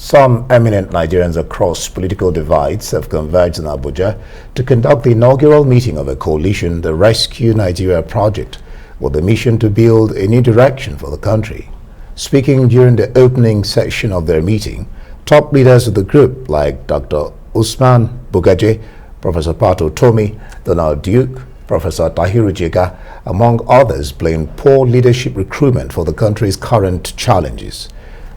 Some eminent Nigerians across political divides have converged in Abuja to conduct the inaugural meeting of a coalition, the Rescue Nigeria Project, with the mission to build a new direction for the country. Speaking during the opening session of their meeting, top leaders of the group like Dr. Usman Bugaje, Professor Pato Tomi, Donald Duke, Professor Tahiru Jega, among others, blamed poor leadership recruitment for the country's current challenges.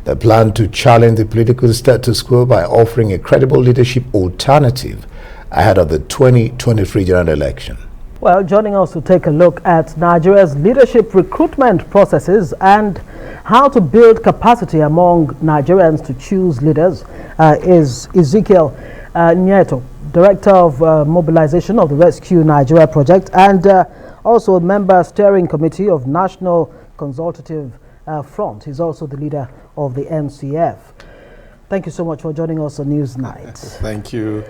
They plan to challenge the political status quo by offering a credible leadership alternative ahead of the 2023 general election. Well, joining us to take a look at Nigeria's leadership recruitment processes and how to build capacity among Nigerians to choose leaders is Ezekiel Nya Etok, Director of Mobilization of the Rescue Nigeria Project and also a member steering committee of National Consultative Front. He's also the leader of the NCF. Thank you so much for joining us on Newsnight. Thank you.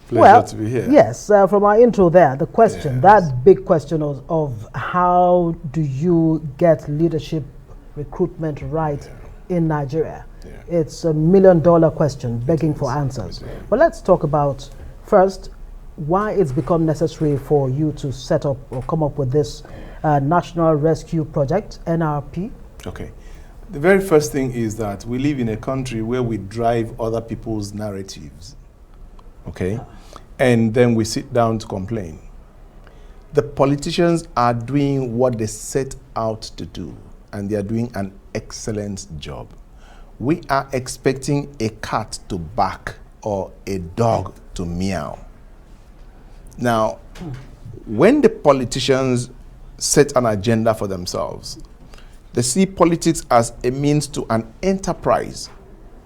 Pleasure to be here. Yes, from our intro there, the question, that big question of how do you get leadership recruitment right in Nigeria? It's $1 million question begging for answers. But let's talk about first why it's become necessary for you to set up or come up with this National Rescue Project, NRP. Okay. The very first thing is that we live in a country where we drive other people's narratives. Okay? And then we sit down to complain. The politicians are doing what they set out to do, and they are doing an excellent job. We are expecting a cat to bark or a dog to meow. Now, when the politicians set an agenda for themselves, they see politics as a means to an enterprise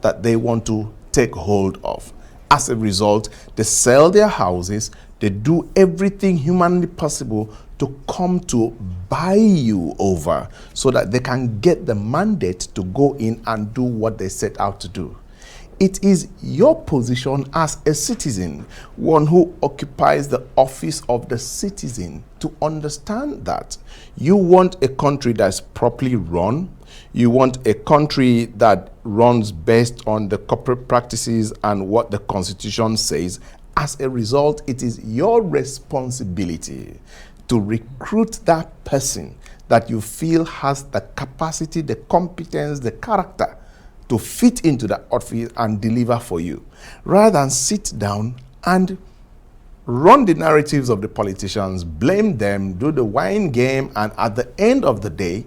that they want to take hold of. As a result, they sell their houses, they do everything humanly possible to come to buy you over so that they can get the mandate to go in and do what they set out to do. It is your position as a citizen, one who occupies the office of the citizen, to understand that you want a country that's properly run. You want a country that runs based on the corporate practices and what the Constitution says. As a result, it is your responsibility to recruit that person that you feel has the capacity, the competence, the character to fit into that office and deliver for you, rather than sit down and run the narratives of the politicians, blame them, do the wine game, and at the end of the day,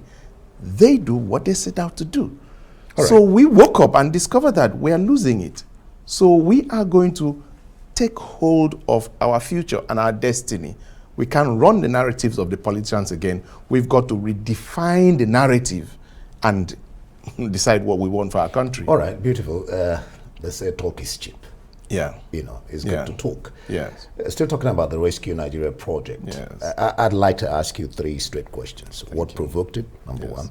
they do what they set out to do. So we woke up and discovered that we are losing it. So we are going to take hold of our future and our destiny. We can't run the narratives of the politicians again. We've got to redefine the narrative and decide what we want for our country. All right, beautiful. They say talk is cheap. Yeah. You know, it's good to talk. Yes. Still talking about the Rescue Nigeria Project. Yes. I'd like to ask you 3 straight questions. What provoked it, number one?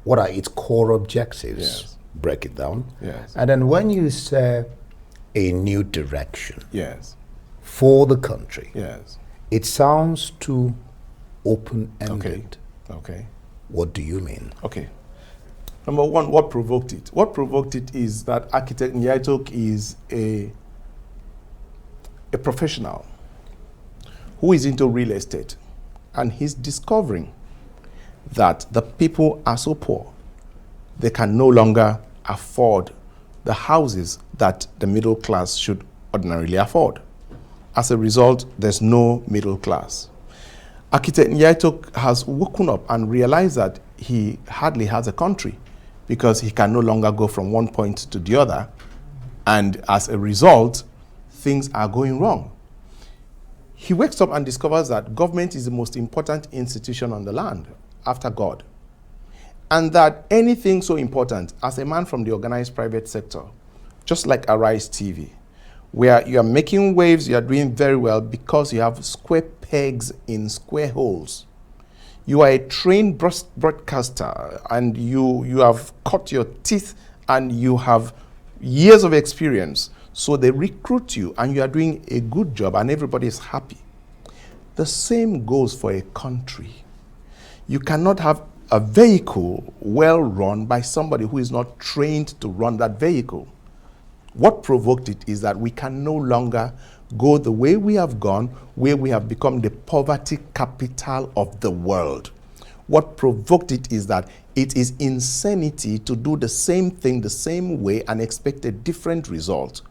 What are its core objectives? Yes. Break it down. Yes. And then when you say a new direction for the country, it sounds too open-ended. Okay. What do you mean? Okay. Number one, what provoked it? What provoked it is that architect Nya Etok is a professional who is into real estate, and he's discovering that the people are so poor, they can no longer afford the houses that the middle class should ordinarily afford. As a result, there's no middle class. Architect Nya Etok has woken up and realized that he hardly has a country, because he can no longer go from one point to the other, and as a result, things are going wrong. He wakes up and discovers that government is the most important institution on the land after God, and that anything so important as a man from the organized private sector, just like Arise TV, where you are making waves, you are doing very well because you have square pegs in square holes. You are a trained broadcaster, and you have cut your teeth, and you have years of experience. So they recruit you, and you are doing a good job, and everybody is happy. The same goes for a country. You cannot have a vehicle well run by somebody who is not trained to run that vehicle. What provoked it is that we can no longer go the way we have gone, where we have become the poverty capital of the world. What provoked it is that it is insanity to do the same thing the same way and expect a different result.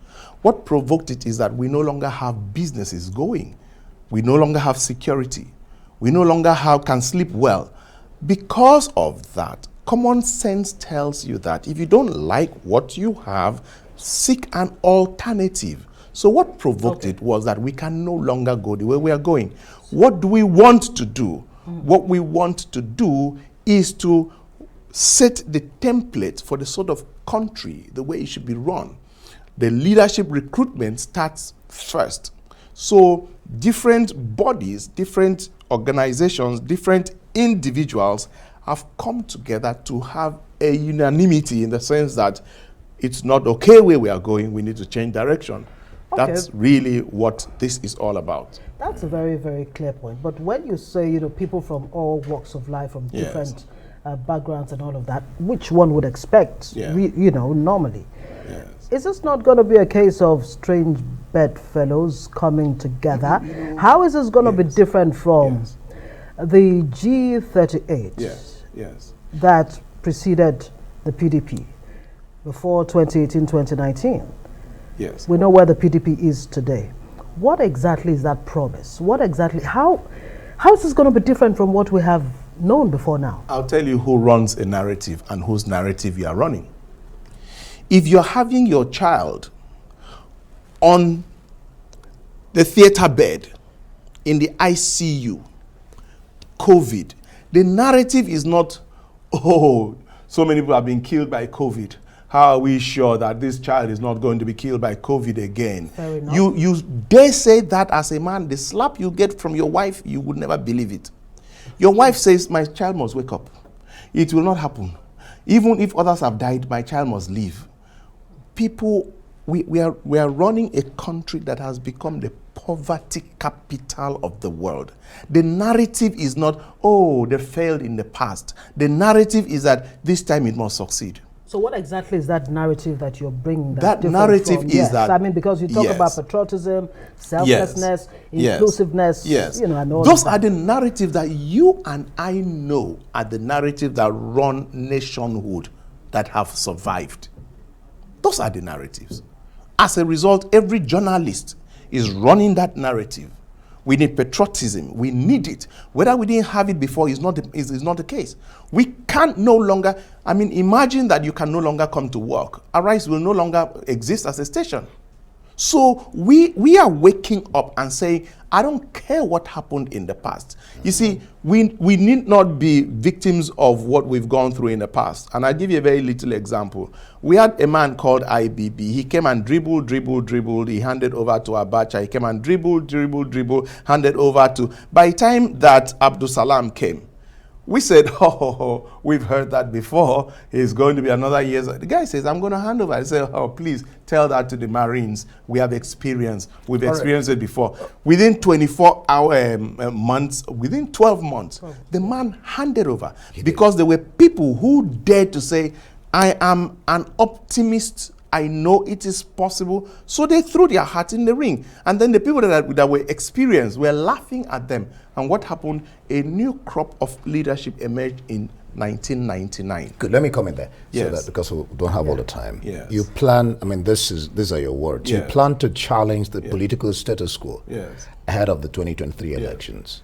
What provoked it is that we no longer have businesses going. We no longer have security. We no longer can sleep well. Because of that, common sense tells you that if you don't like what you have, seek an alternative. So what provoked it was that we can no longer go the way we are going. What do we want to do? What we want to do is to set the template for the sort of country, the way it should be run. The leadership recruitment starts first. So different bodies, different organizations, different individuals have come together to have a unanimity in the sense that it's not okay where we are going, we need to change direction. Okay. That's really what this is all about. That's a very, very clear point. But when you say, people from all walks of life, from different backgrounds and all of that, which one would expect, normally. Yes. Is this not going to be a case of strange bedfellows coming together? How is this going to be different from the G38 that preceded the PDP before 2018, 2019? Yes. We know where the PDP is today. What exactly is that promise? How is this going to be different from what we have known before now? I'll tell you who runs a narrative and whose narrative you are running. If you're having your child on the theater bed, in the ICU, COVID, the narrative is not, oh, so many people have been killed by COVID. How are we sure that this child is not going to be killed by COVID again? Fair enough. You dare say that as a man, the slap you get from your wife, you would never believe it. Your wife says, my child must wake up. It will not happen. Even if others have died, my child must live. People, we are running a country that has become the poverty capital of the world. The narrative is not, oh, they failed in the past. The narrative is that this time it must succeed. So what exactly is that narrative that you're bringing? That narrative from? is that... I mean, because you talk about patriotism, selflessness, inclusiveness, and all those that. are the narratives that you and I know are the narrative that run nationhood that have survived. Those are the narratives. As a result, every journalist is running that narrative. We need patriotism. We need it. Whether we didn't have it before is not the case. We can't no longer, imagine that you can no longer come to work. Arise will no longer exist as a station. So we are waking up and saying, I don't care what happened in the past. You see, we need not be victims of what we've gone through in the past. And I'll give you a very little example. We had a man called IBB. He came and dribbled. He handed over to Abuja. He came and dribbled, handed over to... By the time that Abdul Salam came, we said, oh, we've heard that before. It's going to be another year. The guy says, I'm going to hand over. I say, oh, please tell that to the Marines. We have experience. We've experienced it before. Within 24 months, within 12 months, the man handed over. Because there were people who dared to say, I am an optimist. I know it is possible. So they threw their hat in the ring. And then the people that were experienced were laughing at them. And what happened? A new crop of leadership emerged in 1999. Good. Let me comment there. Yes. So that, because we don't have all the time. Yes. You plan, these are your words. Yes. You plan to challenge the political status quo ahead of the 2023 elections.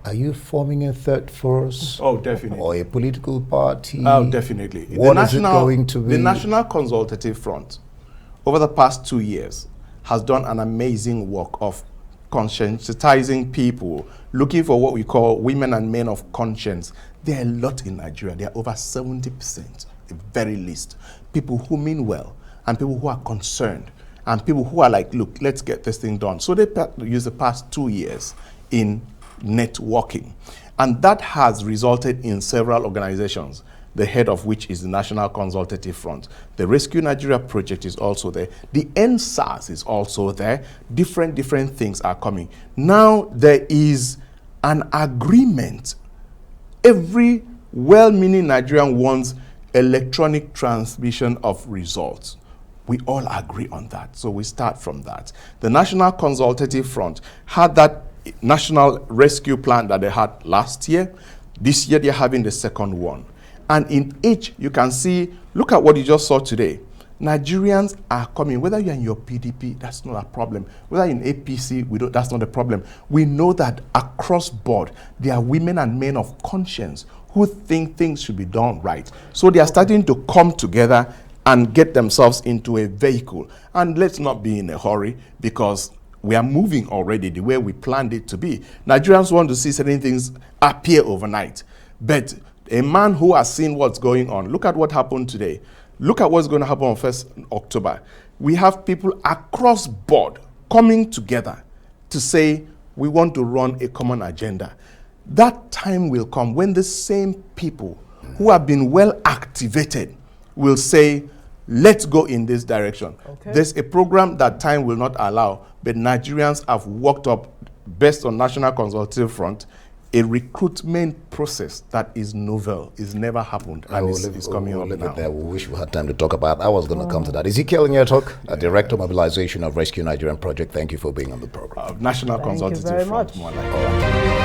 Are you forming a third force? Oh, definitely. Or a political party? Oh, definitely. What is it going to be? The National Consultative Front, over the past 2 years, has done an amazing work of conscientizing people, looking for what we call women and men of conscience. There are a lot in Nigeria. There are over 70%, the very least. People who mean well, and people who are concerned, and people who are like, look, let's get this thing done. So they use the past 2 years in networking, and that has resulted in several organizations, the head of which is the National Consultative Front. The Rescue Nigeria project is also there. The NSAS is also there. Different things are coming. Now there is an agreement. Every well-meaning Nigerian wants electronic transmission of results. We all agree on that. So we start from that. The National Consultative Front had that national rescue plan that they had last year. This year they're having the second one. And in each, you can see, look at what you just saw today. Nigerians are coming, whether you're in your PDP, that's not a problem. Whether in APC, that's not a problem. We know that across board, there are women and men of conscience who think things should be done right. So they are starting to come together and get themselves into a vehicle. And let's not be in a hurry, because we are moving already the way we planned it to be. Nigerians want to see certain things appear overnight. But a man who has seen what's going on, look at what happened today. Look at what's going to happen on 1st October. We have people across board coming together to say, we want to run a common agenda. That time will come when the same people who have been well activated will say, let's go in this direction. Okay. There's a program that time will not allow, but Nigerians have worked up, based on National Consultative Front, a recruitment process that is novel. It's never happened, and it's coming up now. There. We wish we had time to talk about. I was going to come to that. Ezekiel Nya Etok, Director of Mobilization of Rescue Nigerian Project. Thank you for being on the program. National Consultative Front, more like that.